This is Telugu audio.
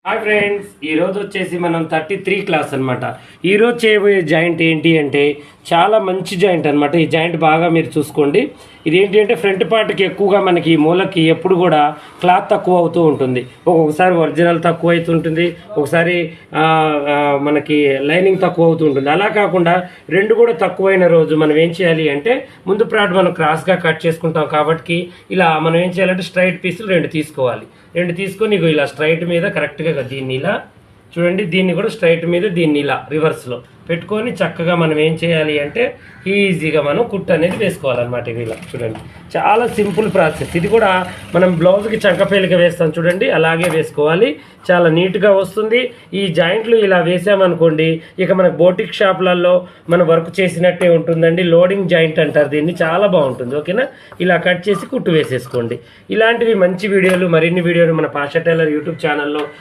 హాయ్ ఫ్రెండ్స్, ఈరోజు వచ్చేసి మనం 33 క్లాస్ అనమాట. ఈరోజు చేయబోయే జాయింట్ ఏంటి అంటే చాలా మంచి జాయింట్ అనమాట. ఈ జాయింట్ బాగా మీరు చూసుకోండి. ఇది ఏంటి అంటే ఫ్రంట్ పార్ట్కి ఎక్కువగా మనకి ఈ మూలకి ఎప్పుడు కూడా క్లాత్ తక్కువ అవుతూ ఉంటుంది. ఒక్కొక్కసారి ఒరిజినల్ తక్కువ అవుతుంటుంది, ఒకసారి మనకి లైనింగ్ తక్కువ అవుతూ ఉంటుంది. అలా కాకుండా రెండు కూడా తక్కువైన రోజు మనం ఏం చేయాలి అంటే ముందు పార్ట్ మనం క్రాస్గా కట్ చేసుకుంటాం కాబట్టి ఇలా మనం ఏం చేయాలంటే స్ట్రైట్ పీసులు రెండు తీసుకోవాలి. రెండు తీసుకొని ఇలా స్ట్రైట్ మీద కరెక్ట్గా దీన్ని ఇలా చూడండి, దీన్ని కూడా స్ట్రైట్ మీద దీన్ని ఇలా రివర్స్లో పెట్టుకొని చక్కగా మనం ఏం చేయాలి అంటే ఈజీగా మనం కుట్టు అనేది వేసుకోవాలన్నమాట. ఇలా చూడండి, చాలా సింపుల్ ప్రాసెస్. ఇది కూడా మనం బ్లౌజ్కి చంకపేలిక వేస్తాం చూడండి, అలాగే వేసుకోవాలి. చాలా నీట్గా వస్తుంది. ఈ జాయింట్లు ఇలా వేసామనుకోండి, ఇక మనకు బోటిక్ షాప్లలో మనం వర్క్ చేసినట్టే ఉంటుందండి. లోడింగ్ జాయింట్ అంటారు దీన్ని. చాలా బాగుంటుంది. ఓకేనా? ఇలా కట్ చేసి కుట్టు వేసేసుకోండి. ఇలాంటివి మంచి వీడియోలు, మరిన్ని వీడియోలు మన పాషా టైలర్ యూట్యూబ్ ఛానల్లో